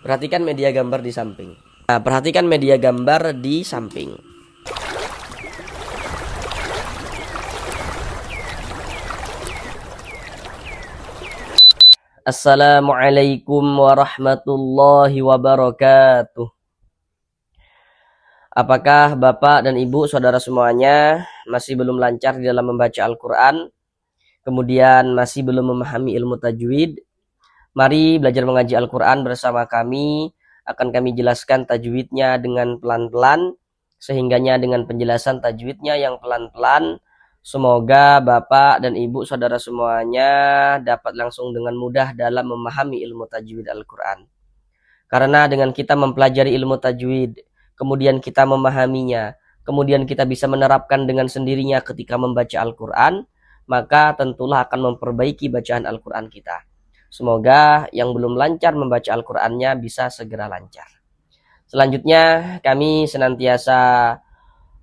Perhatikan media gambar di samping. Nah, perhatikan media gambar di samping. Assalamualaikum warahmatullahi wabarakatuh. Apakah Bapak dan Ibu saudara semuanya masih belum lancar di dalam membaca Al-Quran? Kemudian masih belum memahami ilmu tajwid? Mari belajar mengaji Al-Quran bersama kami. Akan kami jelaskan tajwidnya dengan pelan-pelan, sehingganya dengan penjelasan tajwidnya yang pelan-pelan, semoga Bapak dan Ibu saudara semuanya dapat langsung dengan mudah dalam memahami ilmu tajwid Al-Quran. Karena dengan kita mempelajari ilmu tajwid, kemudian kita memahaminya, kemudian kita bisa menerapkan dengan sendirinya ketika membaca Al-Quran, maka tentulah akan memperbaiki bacaan Al-Quran kita. Semoga yang belum lancar membaca Al-Qur'annya bisa segera lancar. Selanjutnya kami senantiasa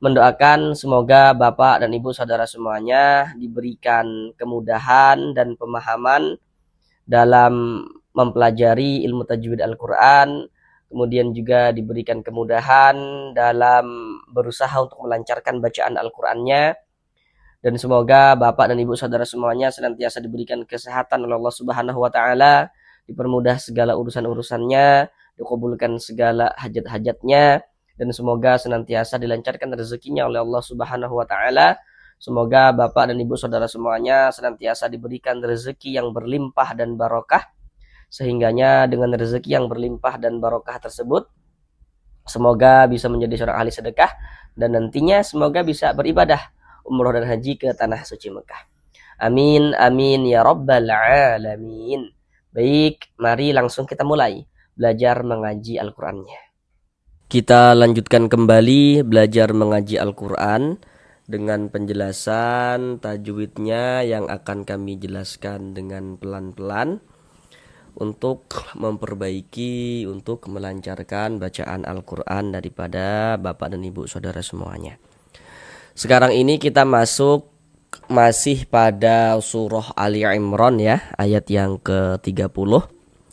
mendoakan semoga Bapak dan Ibu saudara semuanya diberikan kemudahan dan pemahaman dalam mempelajari ilmu tajwid Al-Qur'an, kemudian juga diberikan kemudahan dalam berusaha untuk melancarkan bacaan Al-Qur'annya. Dan semoga Bapak dan Ibu saudara semuanya senantiasa diberikan kesehatan oleh Allah Subhanahu wa taala, dipermudah segala urusan-urusannya, dikabulkan segala hajat-hajatnya, dan semoga senantiasa dilancarkan rezekinya oleh Allah Subhanahu wa taala. Semoga Bapak dan Ibu saudara semuanya senantiasa diberikan rezeki yang berlimpah dan barokah, sehingganya dengan rezeki yang berlimpah dan barokah tersebut semoga bisa menjadi seorang ahli sedekah, dan nantinya semoga bisa beribadah umroh dan haji ke tanah suci Mekah. Amin, amin ya rabbal alamin. Baik, mari langsung kita mulai belajar mengaji Al-Qur'annya. Kita lanjutkan kembali belajar mengaji Al-Qur'an dengan penjelasan tajwidnya yang akan kami jelaskan dengan pelan-pelan untuk memperbaiki, untuk melancarkan bacaan Al-Qur'an daripada Bapak dan Ibu saudara semuanya. Sekarang ini kita masih pada surah Ali Imran ya, ayat yang ke-30.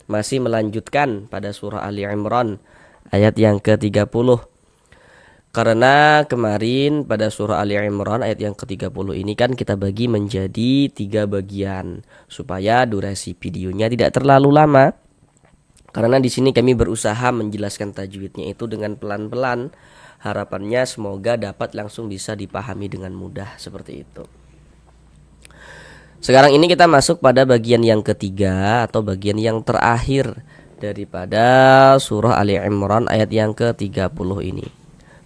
Masih melanjutkan pada surah Ali Imran ayat yang ke-30. Karena kemarin pada surah Ali Imran ayat yang ke-30 ini kan kita bagi menjadi 3 bagian supaya durasi videonya tidak terlalu lama. Karena di sini kami berusaha menjelaskan tajwidnya itu dengan pelan-pelan. Harapannya semoga dapat langsung bisa dipahami dengan mudah seperti itu. Sekarang ini kita masuk pada bagian yang ketiga atau bagian yang terakhir daripada surah Ali Imran ayat yang ke-30 ini.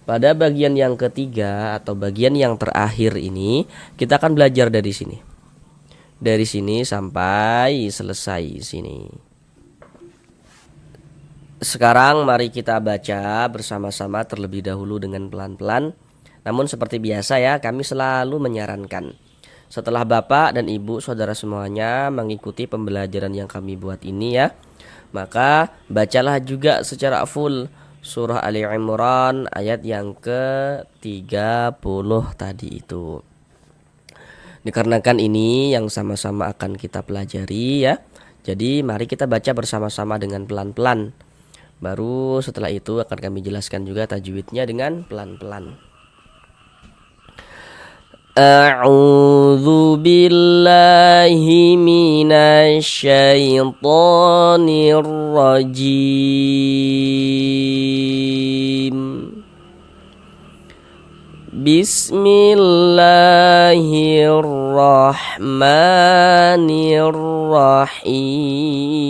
Pada bagian yang ketiga atau bagian yang terakhir ini kita akan belajar dari sini. Dari sini sampai selesai sini. Sekarang mari kita baca bersama-sama terlebih dahulu dengan pelan-pelan. Namun seperti biasa ya, kami selalu menyarankan setelah Bapak dan Ibu saudara semuanya mengikuti pembelajaran yang kami buat ini ya, maka bacalah juga secara full surah Ali Imran ayat yang ke-30 tadi itu. Dikarenakan ini yang sama-sama akan kita pelajari ya, jadi mari kita baca bersama-sama dengan pelan-pelan. Baru setelah itu akan kami jelaskan juga tajwidnya dengan pelan-pelan. A'udzu billahi minasy syaithanir rajim. Bismillahirrahmanirrahim.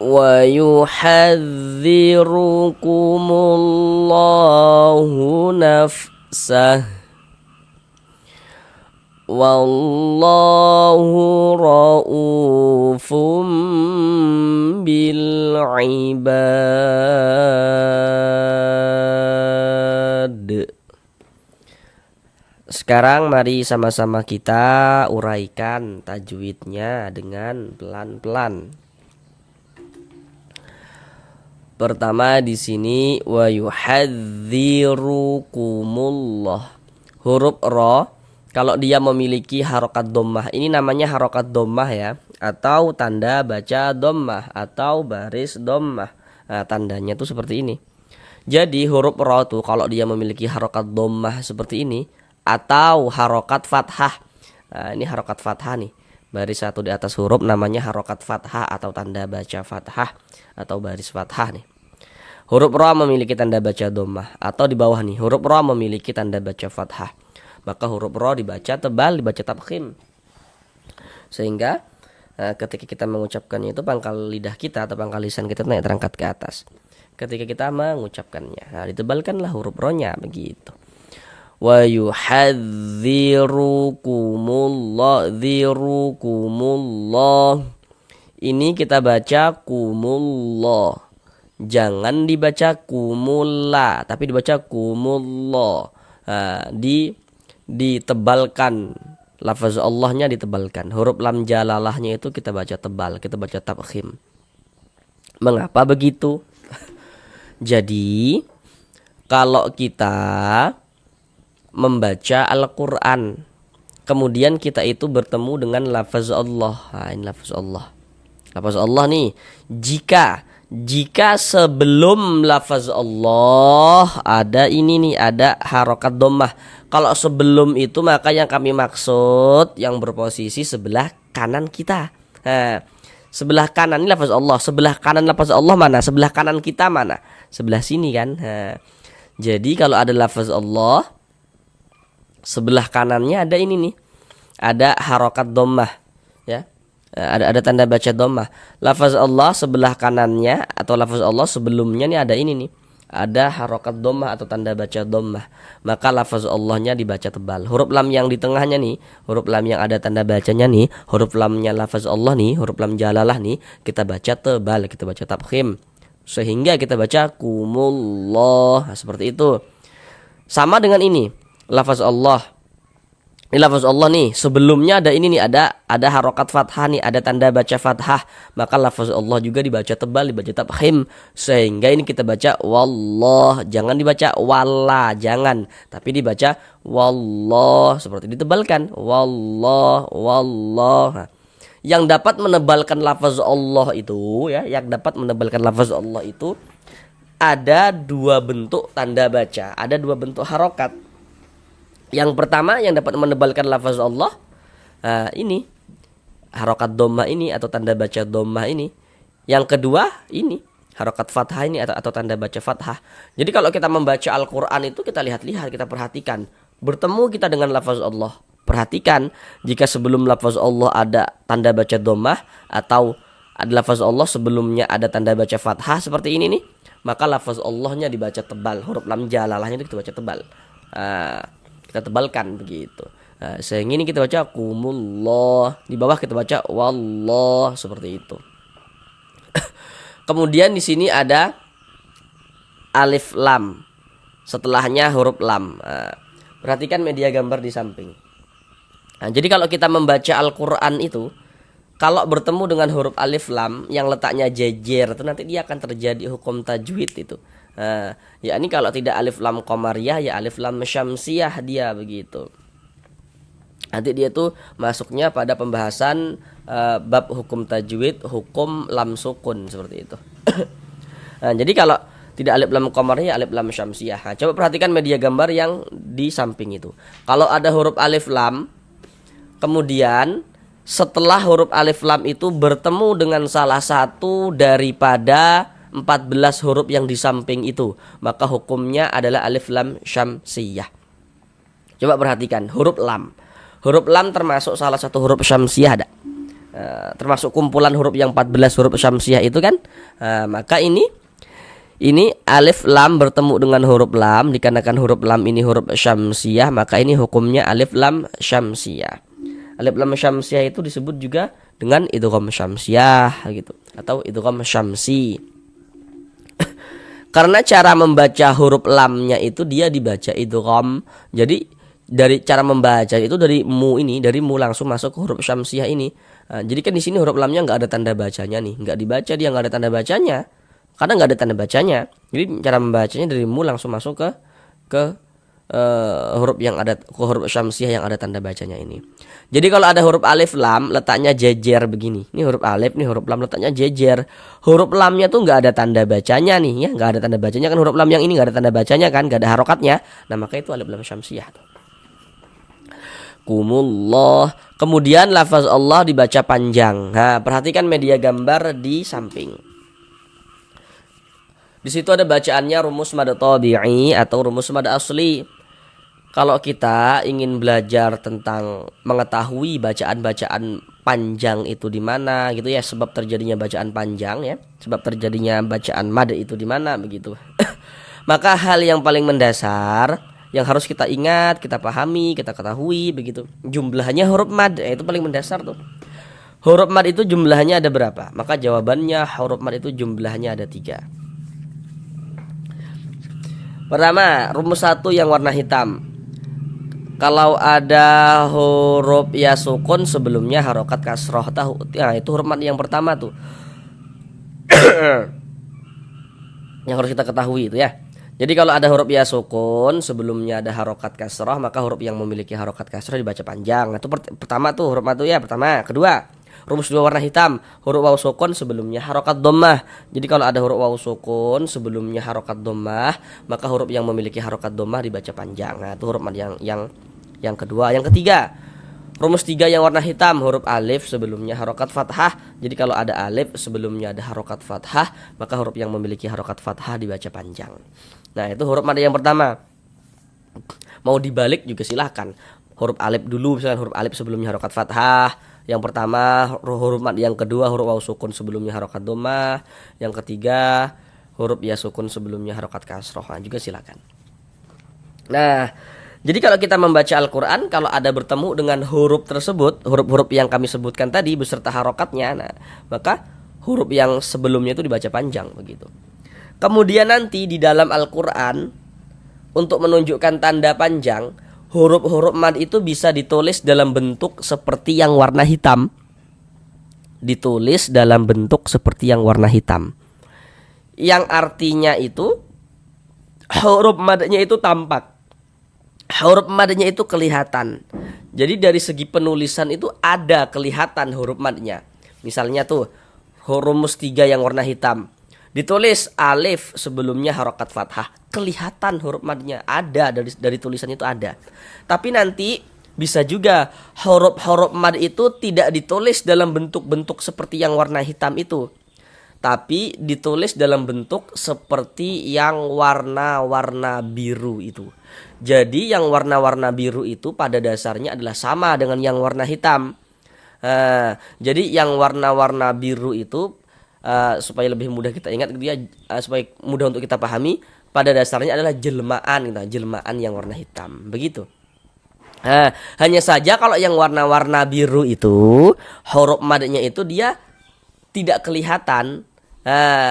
Wa yuhadzirukumullahu nafsah. Wallahu ra'ufum bil ibad. Sekarang mari sama-sama kita uraikan tajwidnya dengan pelan-pelan. Pertama di sini wa yuhadzirukumullah. Huruf ra kalau dia memiliki harokat dhammah. Ini namanya harokat dhammah ya, atau tanda baca dhammah atau baris dhammah. Nah, tandanya tuh seperti ini. Jadi huruf ra tuh kalau dia memiliki harokat dhammah seperti ini atau harokat fathah. Nah, ini harokat fathah nih. Baris satu di atas huruf namanya harokat fathah atau tanda baca fathah atau baris fathah nih. Huruf ra memiliki tanda baca dhammah, atau di bawah nih huruf ra memiliki tanda baca fathah. Maka huruf ra dibaca tebal, dibaca tafkhim. Sehingga ketika kita mengucapkannya itu pangkal lidah kita atau pangkal lisan kita naik terangkat ke atas. Ketika kita mengucapkannya, nah ditebalkanlah huruf ra-nya begitu. Wa yuhadzirukumullah, dzirukumullah. Ini kita baca kumullah. Jangan dibaca kumulla, tapi dibaca kumullah. Nah, ditebalkan, lafaz Allahnya ditebalkan. Huruf lam jalalahnya itu kita baca tebal, kita baca tafkhim. Mengapa begitu? Jadi kalau kita membaca Al-Quran, kemudian kita itu bertemu dengan lafaz Allah. Nah, ini lafaz Allah. Lafaz Allah nih, jika sebelum lafaz Allah ada ini nih, ada harokat dhammah. Kalau sebelum itu maka yang kami maksud yang berposisi sebelah kanan kita. Nah, sebelah kanan ini lafaz Allah, sebelah kanan lafaz Allah mana? Sebelah kanan kita mana? Sebelah sini kan. Nah, jadi kalau ada lafaz Allah, sebelah kanannya ada ini nih, ada harokat dhammah ya. Ada tanda baca dhammah. Lafaz Allah sebelah kanannya atau lafaz Allah sebelumnya nih ada ini nih, ada harokat dhammah atau tanda baca dhammah. Maka lafaz Allahnya dibaca tebal. Huruf lam yang di tengahnya nih, huruf lam yang ada tanda bacanya nih, huruf lamnya lafaz Allah nih, huruf lam jalalah nih, kita baca tebal, kita baca tafkhim. Sehingga kita baca kumullah. Nah, seperti itu. Sama dengan ini, lafaz Allah. Ini lafaz Allah nih, sebelumnya ada ini nih, ada harokat fathah nih, ada tanda baca fathah. Maka lafaz Allah juga dibaca tebal, dibaca tafkhim. Sehingga ini kita baca wallah, jangan dibaca walla, jangan, tapi dibaca wallah, seperti ditebalkan wallah, wallah. Nah, yang dapat menebalkan lafaz Allah itu ya, yang dapat menebalkan lafaz Allah itu ada dua bentuk tanda baca, ada dua bentuk harokat. Yang pertama yang dapat menebalkan lafaz Allah, ini harokat dhammah ini atau tanda baca dhammah ini. Yang kedua ini harokat fathah ini atau tanda baca fathah. Jadi kalau kita membaca Al-Quran itu kita lihat-lihat, kita perhatikan, bertemu kita dengan lafaz Allah. Perhatikan, jika sebelum lafaz Allah ada tanda baca dhammah atau ada lafaz Allah sebelumnya ada tanda baca fathah seperti ini nih, maka lafaz Allahnya dibaca tebal, huruf lam jalalahnya itu kita baca tebal. Kita tebalkan begitu. Sehingga ini kita baca kumullah, di bawah kita baca wallah, seperti itu. Kemudian di sini ada alif lam, setelahnya huruf lam. Perhatikan media gambar di samping. Nah, jadi kalau kita membaca Al-Quran itu, kalau bertemu dengan huruf alif lam yang letaknya jejer itu nanti dia akan terjadi hukum tajwid itu. Ya ini kalau tidak alif lam qamariyah ya alif lam syamsiyah dia begitu. Nanti dia tuh masuknya pada pembahasan bab hukum tajwid, hukum lam sukun seperti itu. Nah, jadi kalau tidak alif lam qamariyah alif lam syamsiyah. Nah, coba perhatikan media gambar yang di samping itu. Kalau ada huruf alif lam, kemudian setelah huruf alif lam itu bertemu dengan salah satu daripada 14 huruf yang di samping itu, maka hukumnya adalah alif lam syamsiyah. Coba perhatikan huruf lam. Huruf lam termasuk salah satu huruf syamsiyah ada. Termasuk kumpulan huruf yang 14 huruf syamsiyah itu kan. Maka ini alif lam bertemu dengan huruf lam, dikarenakan huruf lam ini huruf syamsiyah, maka ini hukumnya alif lam syamsiyah. Alif lam syamsiyah itu disebut juga dengan idgham syamsiyah gitu, atau idgham syamsi. Karena cara membaca huruf lamnya itu dia dibaca idgham. Jadi dari cara membaca itu dari mu langsung masuk ke huruf syamsiyah ini. Jadi kan di sini huruf lamnya nggak ada tanda bacanya nih, nggak dibaca, dia nggak ada tanda bacanya, karena nggak ada tanda bacanya. Jadi cara membacanya dari mu langsung masuk ke huruf yang ada huruf syamsiah yang ada tanda bacanya ini. Jadi kalau ada huruf alif lam letaknya jejer begini. Ini huruf alif, nih huruf lam letaknya jejer. Huruf lamnya tuh nggak ada tanda bacanya nih ya, nggak ada tanda bacanya kan, huruf lam yang ini nggak ada tanda bacanya kan, nggak ada harokatnya. Nah maka itu alif lam syamsiah. Kumullah. Kemudian lafaz Allah dibaca panjang. Nah perhatikan media gambar di samping. Di situ ada bacaannya rumus mad tabi'i atau rumus mad asli. Kalau kita ingin belajar tentang mengetahui bacaan-bacaan panjang itu di mana gitu ya, sebab terjadinya bacaan panjang ya, sebab terjadinya bacaan mad itu di mana begitu. Maka hal yang paling mendasar yang harus kita ingat, kita pahami, kita ketahui begitu. Jumlahnya huruf mad, itu paling mendasar tuh. Huruf mad itu jumlahnya ada berapa? Maka jawabannya huruf mad itu jumlahnya ada 3. Pertama, rumus 1 yang warna hitam. Kalau ada huruf ya sukun sebelumnya harokat kasroh, nah itu huruf mad yang pertama tuh. Yang harus kita ketahui itu ya. Jadi kalau ada huruf ya sukun sebelumnya ada harokat kasroh, maka huruf yang memiliki harokat kasroh dibaca panjang. Nah, itu pertama tuh huruf mad ya pertama. Kedua, rumus 2 warna hitam, huruf waw sukun sebelumnya harokat dhammah. Jadi kalau ada huruf waw sukun sebelumnya harokat dhammah, maka huruf yang memiliki harokat dhammah dibaca panjang. Nah, itu huruf mad yang kedua. Yang ketiga, rumus 3 yang warna hitam, huruf alif sebelumnya harokat fathah. Jadi kalau ada alif sebelumnya ada harokat fathah, maka huruf yang memiliki harokat fathah dibaca panjang. Nah, itu huruf mad yang pertama. Mau dibalik juga silahkan. Huruf alif dulu, misalkan huruf alif sebelumnya harokat fathah. Yang pertama, huruf mad yang kedua huruf waw sukun sebelumnya harokat dhammah. Yang ketiga, huruf ya sukun sebelumnya harokat kasroh. Nah, juga silakan. Nah, jadi kalau kita membaca Al-Quran, kalau ada bertemu dengan huruf tersebut, huruf-huruf yang kami sebutkan tadi beserta harokatnya, nah, maka huruf yang sebelumnya itu dibaca panjang begitu. Kemudian nanti di dalam Al-Quran, untuk menunjukkan tanda panjang, huruf-huruf mad itu bisa ditulis dalam bentuk seperti yang warna hitam. Ditulis dalam bentuk seperti yang warna hitam. Yang artinya itu huruf madnya itu tampak. Huruf madnya itu kelihatan. Jadi dari segi penulisan itu ada kelihatan huruf madnya. Misalnya tuh rumus 3 yang warna hitam, ditulis alif sebelumnya harokat fathah, kelihatan huruf madnya ada, dari tulisan itu ada. Tapi nanti bisa juga huruf mad itu tidak ditulis dalam bentuk-bentuk seperti yang warna hitam itu, tapi ditulis dalam bentuk seperti yang warna-warna biru itu. Jadi yang warna-warna biru itu pada dasarnya adalah sama dengan yang warna hitam. Jadi yang warna-warna biru itu supaya lebih mudah kita ingat gitu ya, supaya mudah untuk kita pahami, pada dasarnya adalah jelmaan gitu, jelmaan yang warna hitam begitu. Hanya saja kalau yang warna-warna biru itu huruf madnya itu dia tidak kelihatan.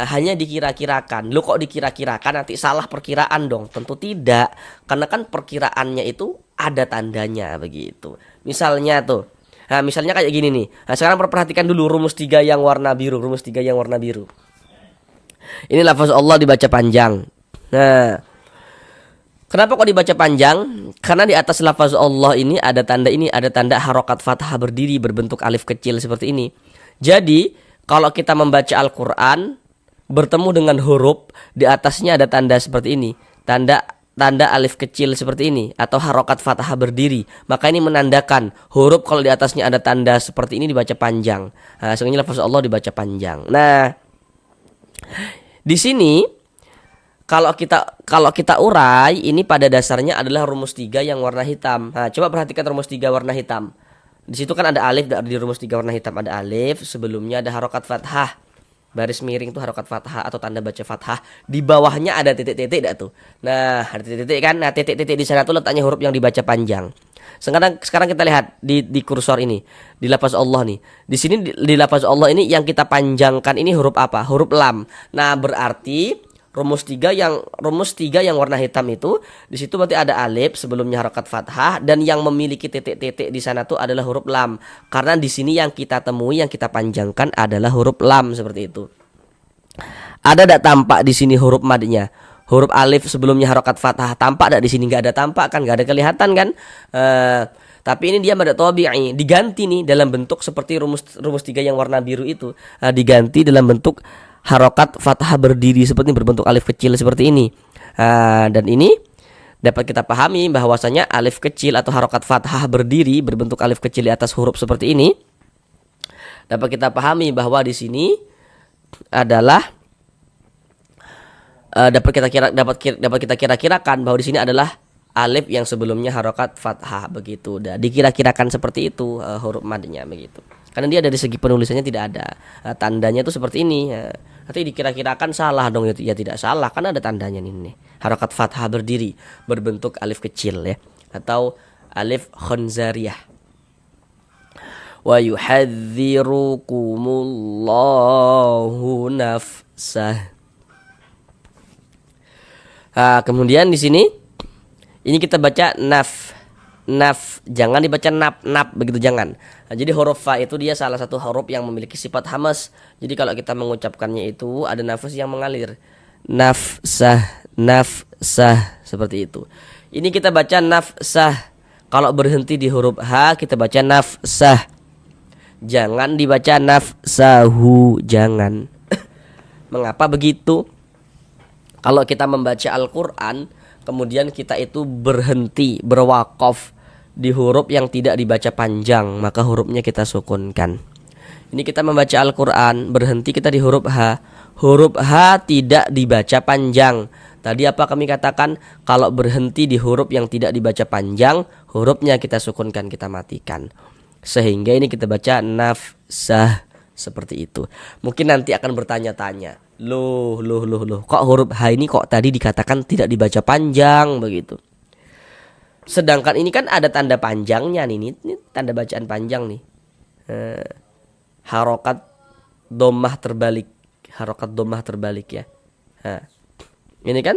Hanya dikira-kirakan. Lu kok dikira-kirakan, nanti salah perkiraan dong? Tentu tidak, karena kan perkiraannya itu ada tandanya begitu. Misalnya tuh, misalnya kayak gini nih. Nah, sekarang perhatikan dulu rumus 3 yang warna biru. Rumus 3 yang warna biru. Ini lafaz Allah dibaca panjang. Nah, kenapa kok dibaca panjang? Karena di atas lafaz Allah ini ada tanda harokat fathah berdiri berbentuk alif kecil seperti ini. Jadi kalau kita membaca Al-Quran bertemu dengan huruf, di atasnya ada tanda seperti ini, tanda alif kecil seperti ini, atau harokat fathah berdiri, maka ini menandakan huruf kalau di atasnya ada tanda seperti ini dibaca panjang. Nah, sebenarnya lafaz Allah dibaca panjang. Nah, di sini kalau kita urai, ini pada dasarnya adalah rumus 3 yang warna hitam. Nah, coba perhatikan rumus 3 warna hitam. Di situ kan ada alif, di rumus 3 warna hitam ada alif, sebelumnya ada harokat fathah. Baris miring itu harokat fathah atau tanda baca fathah. Di bawahnya ada titik-titik dah tuh. Nah, ada titik-titik kan. Nah, titik-titik di sana tuh letaknya huruf yang dibaca panjang. Sekarang kita lihat di kursor ini, di lafaz Allah nih. Di sini di lafaz Allah ini yang kita panjangkan ini huruf apa? Huruf lam. Nah, berarti rumus 3 yang warna hitam itu di situ berarti ada alif sebelumnya harokat fathah, dan yang memiliki titik-titik di sana tuh adalah huruf lam. Karena di sini yang kita temui, yang kita panjangkan adalah huruf lam seperti itu. Ada tidak tampak di sini huruf madnya? huruf alif sebelumnya harokat fathah tampak di sini? Nggak ada tampak kan, nggak ada kelihatan kan. Tapi ini dia mad tabi'i, diganti nih dalam bentuk seperti rumus 3 yang warna biru itu, diganti dalam bentuk harokat fathah berdiri seperti berbentuk alif kecil seperti ini. Dan ini dapat kita pahami bahwasanya alif kecil atau harokat fathah berdiri berbentuk alif kecil di atas huruf seperti ini, dapat kita pahami bahwa di sini adalah dapat kita kira-kirakan bahwa di sini adalah alif yang sebelumnya harokat fathah begitu. Dikira-kirakan seperti itu huruf madnya begitu. Karena dia dari segi penulisannya tidak ada tandanya itu seperti ini. Nanti dikira-kirakan salah dong, ya tidak salah karena ada tandanya nih. Harokat fathah berdiri berbentuk alif kecil ya, atau alif khonzariyah. Wa yuhadzirukumullahu nafsah. Kemudian di sini ini kita baca naf, jangan dibaca nap begitu, jangan. Jadi huruf fa itu dia salah satu huruf yang memiliki sifat hamas. Jadi kalau kita mengucapkannya itu ada nafas yang mengalir, nafsah seperti itu. Ini kita baca nafsah. Kalau berhenti di huruf h kita baca nafsah. Jangan dibaca nafsahu, jangan. Mengapa begitu? Kalau kita membaca Al-Quran, kemudian kita itu berhenti, berwakaf di huruf yang tidak dibaca panjang, maka hurufnya kita sukunkan. Ini kita membaca Al-Quran, berhenti kita di huruf H. Huruf H tidak dibaca panjang. Tadi apa kami katakan? Kalau berhenti di huruf yang tidak dibaca panjang, hurufnya kita sukunkan, kita matikan. Sehingga ini kita baca nafsah seperti itu. Mungkin nanti akan bertanya-tanya, loh, kok huruf H ini kok tadi dikatakan tidak dibaca panjang begitu? Sedangkan ini kan ada tanda panjangnya nih, ini tanda bacaan panjang nih. Harokat dhammah terbalik ya. Ini kan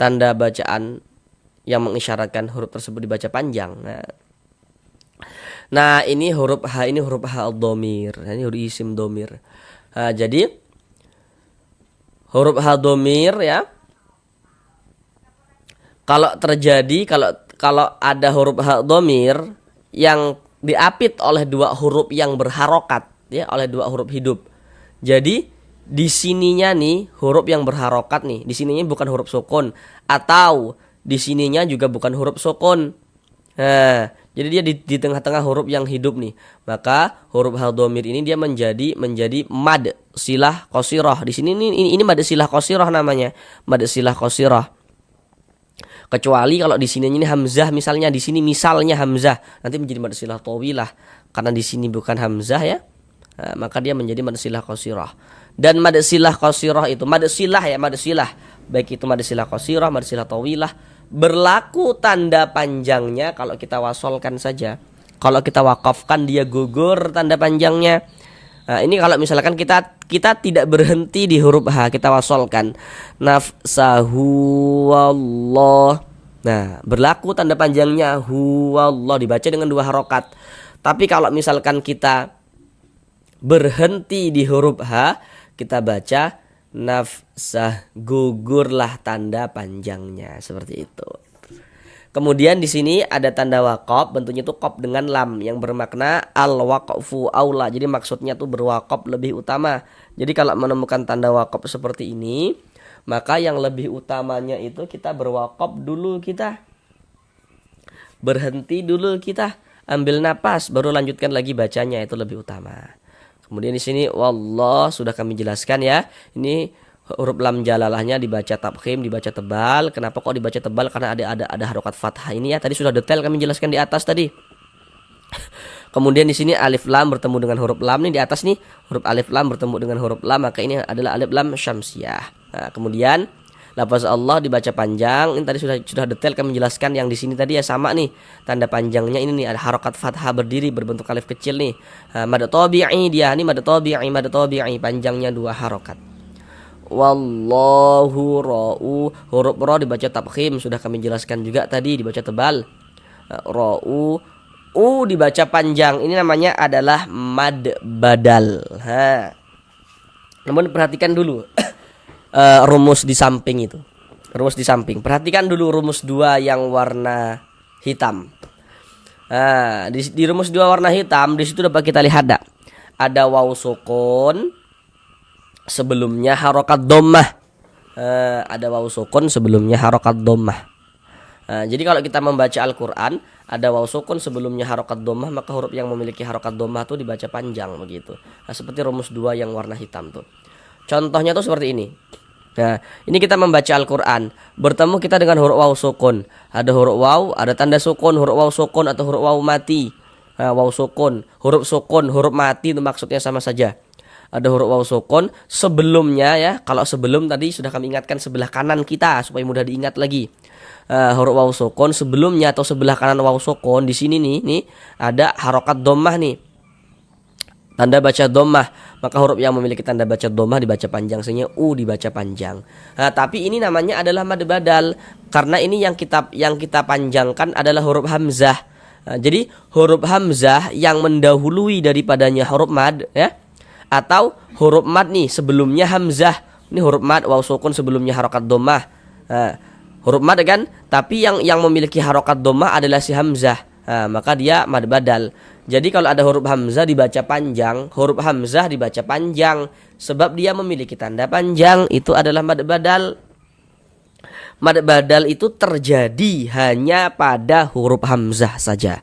tanda bacaan yang mengisyaratkan huruf tersebut dibaca panjang. Nah, ini huruf H, ini huruf H al-dhamir. Ini huruf isim dhamir. Jadi huruf H dhamir ya. Kalau terjadi kalau ada huruf H dhamir yang diapit oleh dua huruf yang berharokat ya, oleh dua huruf hidup. Jadi di sininya nih huruf yang berharokat nih, di sininya bukan huruf sukun, atau di sininya juga bukan huruf sukun. Jadi dia di tengah-tengah huruf yang hidup nih. Maka huruf hal dhamir ini dia menjadi mad silah qasirah. Di sini ini mad silah qasirah namanya. Mad silah qasirah. Kecuali kalau di sini ini hamzah, misalnya di sini misalnya hamzah, nanti menjadi mad silah tawilah. Karena di sini bukan hamzah ya. Maka dia menjadi mad silah qasirah. Dan mad silah qasirah itu mad silah ya, mad silah. Baik itu mad silah qasirah, mad silah tawilah, berlaku tanda panjangnya kalau kita wasolkan saja. Kalau kita wakafkan dia gugur tanda panjangnya. Nah, ini kalau misalkan kita tidak berhenti di huruf H, kita wasolkan nafsahu wallah. Nah, berlaku tanda panjangnya huwallah, dibaca dengan dua harokat. Tapi kalau misalkan kita berhenti di huruf H, kita baca nafsah, gugurlah tanda panjangnya, seperti itu. Kemudian di sini ada tanda waqaf, bentuknya itu qaf dengan lam yang bermakna al-waqfu aula. Jadi maksudnya tuh berwaqaf lebih utama. Jadi kalau menemukan tanda waqaf seperti ini, maka yang lebih utamanya itu kita berwaqaf dulu, kita berhenti dulu, kita ambil napas baru lanjutkan lagi bacanya, itu lebih utama. Kemudian di sini wallah sudah kami jelaskan ya. Ini huruf lam jalalahnya dibaca tabkhim, dibaca tebal. Kenapa kok dibaca tebal? Karena ada harokat fathah ini ya. Tadi sudah detail kami jelaskan di atas tadi. Kemudian di sini alif lam bertemu dengan huruf lam nih di atas nih. Huruf alif lam bertemu dengan huruf lam, maka ini adalah alif lam syamsiyah. Nah, kemudian lafaz Allah dibaca panjang. Ini tadi sudah detail kami jelaskan. Yang di sini tadi ya sama nih. Tanda panjangnya ini nih ada harokat fathah berdiri berbentuk alif kecil nih. Mad tabi'i dia ini mad tabi'i panjangnya dua harokat. Wallahu ra'u, huruf ra dibaca tabkhim, sudah kami jelaskan juga tadi, dibaca tebal. Ra'u, dibaca panjang. Ini namanya adalah mad badal. Namun perhatikan dulu rumus di samping itu. Rumus di samping. Perhatikan dulu rumus 2 yang warna hitam. Nah, di rumus 2 warna hitam di situ dapat kita lihat ada waw sukun sebelumnya harokat dhammah. Ada waw sukun sebelumnya harokat dhammah. Jadi kalau kita membaca Al-Qur'an ada waw sukun sebelumnya harokat dhammah, maka huruf yang memiliki harokat dhammah itu dibaca panjang begitu. Nah, seperti rumus 2 yang warna hitam tuh. Contohnya tuh seperti ini. Nah, ini kita membaca Al-Qur'an, bertemu kita dengan huruf waw sukun. Ada huruf waw, ada tanda sukun, huruf waw sukun atau huruf waw mati. Nah, waw sukun, huruf mati itu maksudnya sama saja. Ada huruf waw sukun sebelumnya ya. Kalau sebelum tadi sudah kami ingatkan sebelah kanan kita supaya mudah diingat lagi. Huruf waw sukun sebelumnya atau sebelah kanan waw sukun di sini nih ada harokat dhammah nih. Tanda baca dhammah, maka huruf yang memiliki tanda baca dhammah dibaca panjang, sehingga dibaca panjang. Nah, tapi ini namanya adalah mad badal karena ini yang kita panjangkan adalah huruf hamzah. Nah, jadi huruf hamzah yang mendahului daripadanya huruf mad ya, atau huruf mad nih sebelumnya hamzah. Ini huruf mad waw sukun sebelumnya harokat dhammah. Nah, huruf mad kan, tapi yang memiliki harokat dhammah adalah si hamzah. Nah, maka dia mad badal. Jadi kalau ada huruf hamzah dibaca panjang, huruf hamzah dibaca panjang sebab dia memiliki tanda panjang, itu adalah mad badal. Mad badal itu terjadi hanya pada huruf hamzah saja.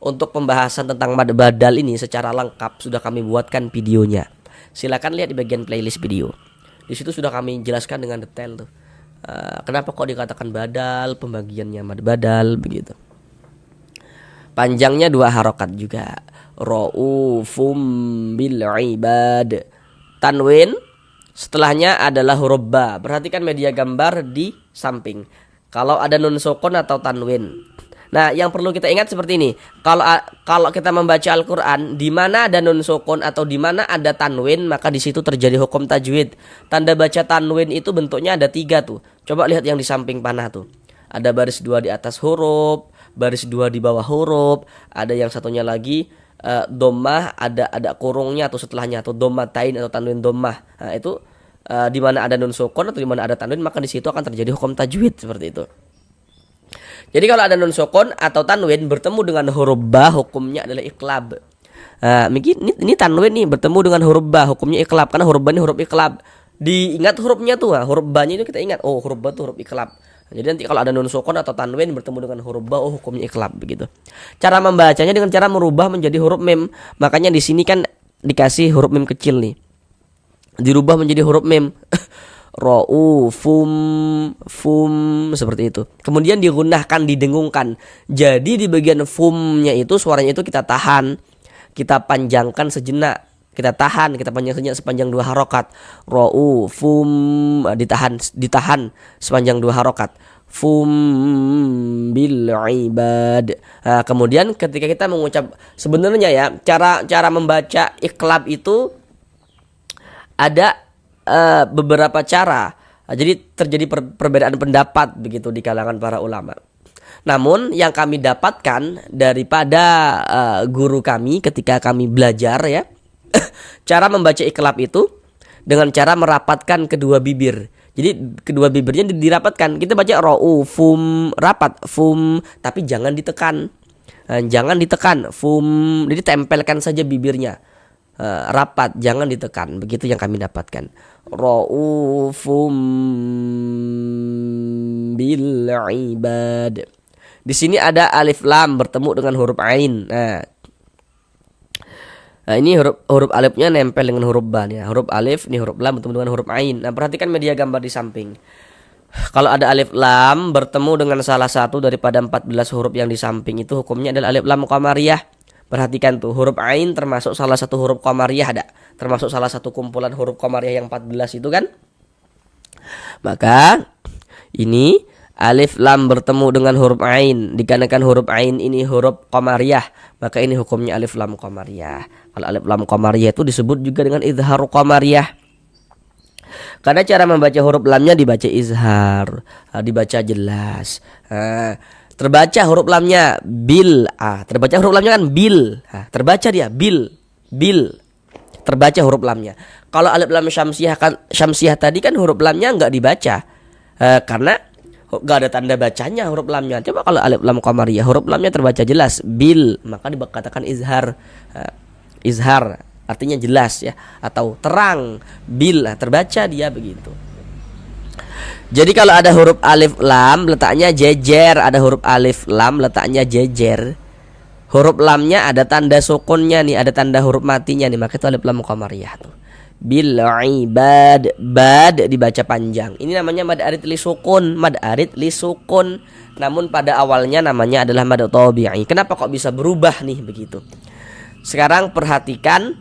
Untuk pembahasan tentang mad badal ini secara lengkap sudah kami buatkan videonya. Silakan lihat di bagian playlist video. Di situ sudah kami jelaskan dengan detail tuh. Kenapa kok dikatakan badal, pembagiannya mad badal begitu. Panjangnya 2 harokat juga. Ra'ufum bil ibad. Tanwin setelahnya adalah huruf ba. Perhatikan media gambar di samping. Kalau ada nun sukun atau tanwin. Nah, yang perlu kita ingat seperti ini. Kalau kita membaca Al-Qur'an di mana ada nun sukun atau di mana ada tanwin, maka di situ terjadi hukum tajwid. Tanda baca tanwin itu bentuknya ada 3 tuh. Coba lihat yang di samping panah tuh. Ada baris 2 di atas huruf, baris 2 di bawah huruf, ada yang satunya lagi dhammah, ada kurungnya atau setelahnya, atau dhammatain atau tanwin dhammah. Nah, itu di mana ada nun sukun atau di mana ada tanwin, maka di situ akan terjadi hukum tajwid seperti itu. Jadi kalau ada nun sukun atau tanwin bertemu dengan huruf ba, hukumnya adalah iqlab. Ini tanwin nih bertemu dengan huruf ba, hukumnya iqlab karena huruf ba ini huruf iqlab. Diingat hurufnya tuh, huruf ba-nya itu kita ingat. Oh, huruf ba itu huruf iqlab. Jadi nanti kalau ada nun sukun atau tanwin bertemu dengan huruf ba, hukumnya iqlab begitu. Cara membacanya dengan cara merubah menjadi huruf mim. Makanya di sini kan dikasih huruf mim kecil nih. Dirubah menjadi huruf mim. Ra'ufum fum seperti itu. Kemudian digunahkan, didengungkan. Jadi di bagian fumnya itu suaranya itu kita tahan, kita panjangkan sejenak. Kita tahan, kita panjang sepanjang 2 harokat. Ra'ufum ditahan sepanjang 2 harokat. Fum bil ibad. Nah, kemudian ketika kita mengucap, sebenarnya ya cara membaca iqlab itu ada beberapa cara. Jadi terjadi perbedaan pendapat begitu di kalangan para ulama. Namun yang kami dapatkan daripada guru kami ketika kami belajar ya, cara membaca iqlab itu dengan cara merapatkan kedua bibir. Jadi kedua bibirnya dirapatkan. Kita baca ra'ufum, rapat, fum, tapi jangan ditekan. Jangan ditekan, fum. Jadi tempelkan saja bibirnya. Rapat, jangan ditekan. Begitu yang kami dapatkan. Ra'ufum bil ibad. Di sini ada alif lam bertemu dengan huruf ain. Nah, ini huruf alifnya nempel dengan huruf ba ya. Huruf alif, ini huruf lam bertemu dengan huruf ain. Nah, perhatikan media gambar di samping. Kalau ada alif lam bertemu dengan salah satu daripada 14 huruf yang di samping, itu hukumnya adalah alif lam qamariyah. Perhatikan tuh, huruf ain termasuk salah satu huruf qamariyah ada. Termasuk salah satu kumpulan huruf qamariyah yang 14 itu kan. Maka ini alif lam bertemu dengan huruf ain, dikarenakan huruf ain ini huruf qamariyah, maka ini hukumnya alif lam qamariyah. Kalau alif lam qamariyah itu disebut juga dengan izhar qamariyah. Karena cara membaca huruf lamnya dibaca izhar, dibaca jelas. Terbaca huruf lamnya bil, terbaca huruf lamnya kan bil, terbaca dia bil. Terbaca huruf lamnya. Kalau alif lam syamsiah tadi kan huruf lamnya enggak dibaca. Karena gak ada tanda bacanya huruf lamnya. Coba kalau alif lam qamariyah huruf lamnya terbaca jelas bil, maka dikatakan izhar. Izhar artinya jelas ya, atau terang. Bil terbaca dia begitu. Jadi kalau ada huruf alif lam letaknya jejer, ada huruf alif lam letaknya jejer. Huruf lamnya ada tanda sukunnya nih, ada tanda huruf matinya nih, maka itu alif lam qamariyah tuh. Bil ibad, bad dibaca panjang. Ini namanya mad arid li sukun, mad arid li sukun. Namun pada awalnya namanya adalah mad tabi'i. Kenapa kok bisa berubah nih begitu? Sekarang perhatikan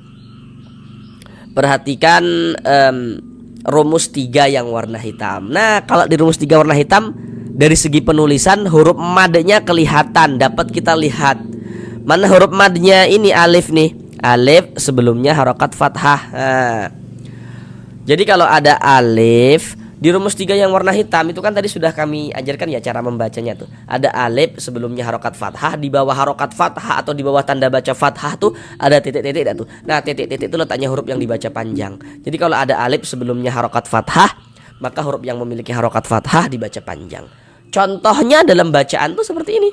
rumus 3 yang warna hitam. Nah, kalau di rumus 3 warna hitam, dari segi penulisan huruf madnya kelihatan, dapat kita lihat. Mana huruf madnya ini alif nih. Alif sebelumnya harokat fathah. Nah, jadi kalau ada alif di rumus 3 yang warna hitam itu kan tadi sudah kami ajarkan ya cara membacanya tuh. Ada alif sebelumnya harokat fathah, di bawah harokat fathah atau di bawah tanda baca fathah tuh ada titik-titik tuh. Nah, titik-titik itu letaknya huruf yang dibaca panjang. Jadi kalau ada alif sebelumnya harokat fathah, maka huruf yang memiliki harokat fathah dibaca panjang. Contohnya dalam bacaan tuh seperti ini.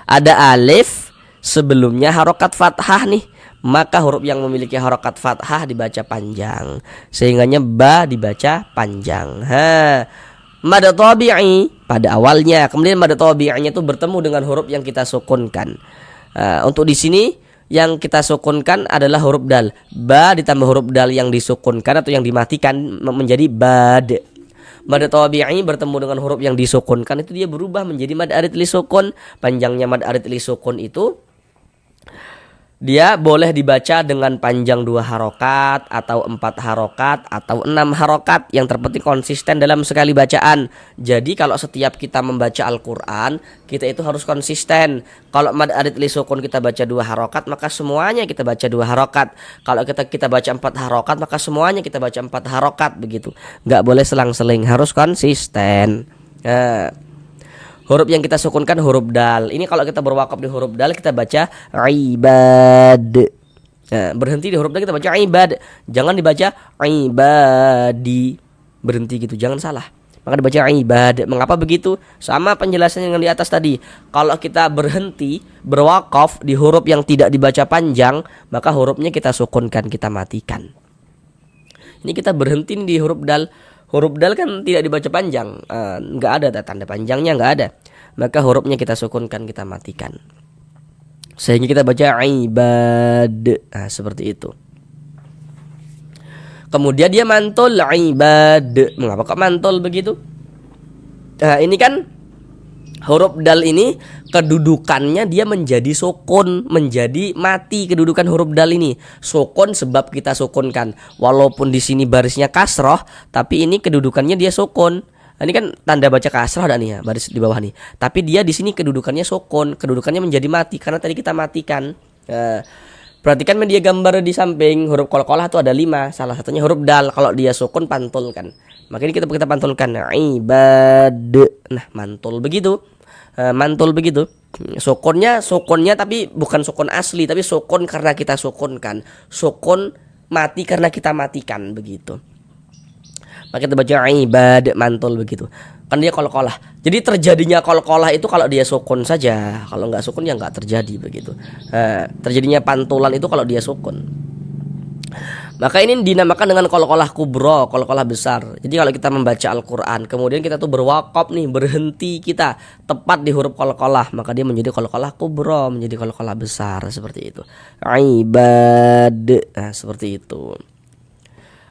Ada alif sebelumnya harokat fathah nih, maka huruf yang memiliki harokat fathah dibaca panjang, sehingganya ba dibaca panjang. Mad tabi'i pada awalnya, kemudian mad tabi'inya itu bertemu dengan huruf yang kita sukunkan. Untuk di sini yang kita sukunkan adalah huruf dal. Ba ditambah huruf dal yang disukunkan atau yang dimatikan menjadi bad. Mad tabi'i bertemu dengan huruf yang disukunkan itu dia berubah menjadi mad arid li sukun. Panjangnya mad arid li sukun itu dia boleh dibaca dengan panjang 2 harokat atau 4 harokat atau 6 harokat. Yang terpenting konsisten dalam sekali bacaan. Jadi kalau setiap kita membaca Al-Quran, kita itu harus konsisten. Kalau mad arid li sukun kita baca 2 harokat, maka semuanya kita baca 2 harokat. Kalau kita baca 4 harokat, maka semuanya kita baca 4 harokat begitu. Gak boleh selang-seling, harus konsisten. Huruf yang kita sukunkan huruf dal. Ini kalau kita berwakaf di huruf dal kita baca ibad. Nah, berhenti di huruf dal kita baca ibad. Jangan dibaca ibadi. Berhenti gitu, jangan salah. Maka dibaca ibad. Mengapa begitu? Sama penjelasan yang di atas tadi. Kalau kita berhenti berwakaf di huruf yang tidak dibaca panjang, maka hurufnya kita sukunkan, kita matikan. Ini kita berhenti di huruf dal. Huruf dal kan tidak dibaca panjang, nggak ada tanda panjangnya, nggak ada. Maka hurufnya kita sukunkan, kita matikan, sehingga kita baca ibad. Nah, seperti itu. Kemudian dia mantul ibad. Mengapa kok mantul begitu? Nah, ini kan huruf dal ini kedudukannya dia menjadi sukun, menjadi mati kedudukan huruf dal ini. Sukun sebab kita sukunkan. Walaupun di sini barisnya kasroh, tapi ini kedudukannya dia sukun. Nah, ini kan tanda baca kasroh ada nih ya, baris di bawah nih. Tapi dia di sini kedudukannya sukun, kedudukannya menjadi mati karena tadi kita matikan. Perhatikan media gambar di samping huruf qalqalah itu ada 5. Salah satunya huruf dal. Kalau dia sukun pantulkan. Makanya kita pantulkan ibad. Nah, mantul begitu. Mantul begitu. Sukunnya tapi bukan sukun asli, tapi sukun karena kita sukunkan. Sukun mati karena kita matikan begitu. Maka kita baca ibad, mantul begitu. Kan dia qalqalah. Jadi terjadinya qalqalah itu kalau dia sukun saja. Kalau nggak sukun ya nggak terjadi begitu. Terjadinya pantulan itu kalau dia sukun. Maka ini dinamakan dengan qalqalah kubra, qalqalah besar. Jadi kalau kita membaca Al-Quran, kemudian kita tuh berwakaf nih, berhenti kita tepat di huruf qalqalah, maka dia menjadi qalqalah kubra, menjadi qalqalah besar, seperti itu. Ibad, nah seperti itu.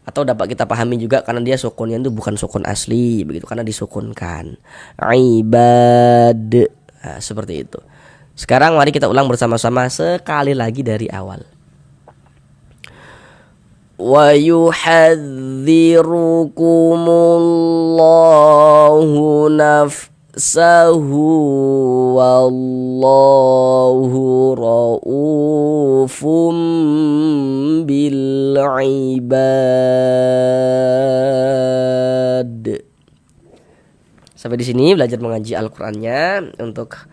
Atau dapat kita pahami juga karena dia sukunnya itu bukan sukun asli begitu, karena disukunkan. Ibad, nah, seperti itu. Sekarang mari kita ulang bersama-sama sekali lagi dari awal. Wa yuhadzirkumullahu nafsahu wallahu raufum bil ibad. Sampai di sini belajar mengaji Al-Qur'annya untuk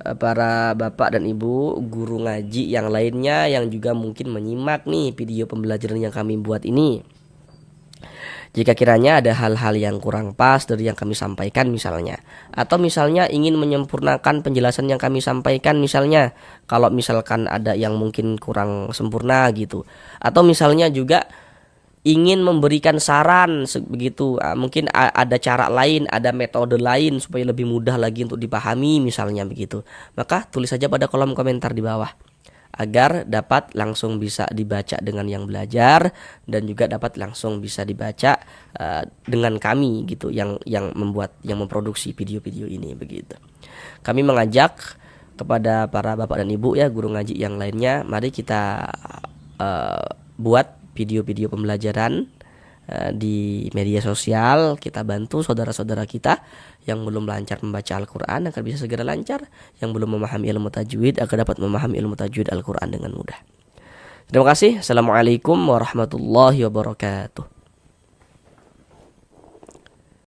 para bapak dan ibu guru ngaji yang lainnya yang juga mungkin menyimak nih video pembelajaran yang kami buat ini. Jika kiranya ada hal-hal yang kurang pas dari yang kami sampaikan misalnya, atau misalnya ingin menyempurnakan penjelasan yang kami sampaikan misalnya, kalau misalkan ada yang mungkin kurang sempurna gitu, atau misalnya juga ingin memberikan saran begitu, mungkin ada cara lain, ada metode lain supaya lebih mudah lagi untuk dipahami misalnya begitu, maka tulis saja pada kolom komentar di bawah agar dapat langsung bisa dibaca dengan yang belajar dan juga dapat langsung bisa dibaca dengan kami gitu yang memproduksi video-video ini begitu. Kami mengajak kepada para bapak dan ibu ya, guru ngaji yang lainnya, mari kita buat video-video pembelajaran di media sosial, kita bantu saudara-saudara kita yang belum lancar membaca Al-Quran agar bisa segera lancar, yang belum memahami ilmu tajwid agar dapat memahami ilmu tajwid Al-Quran dengan mudah. Terima kasih. Assalamualaikum warahmatullahi wabarakatuh.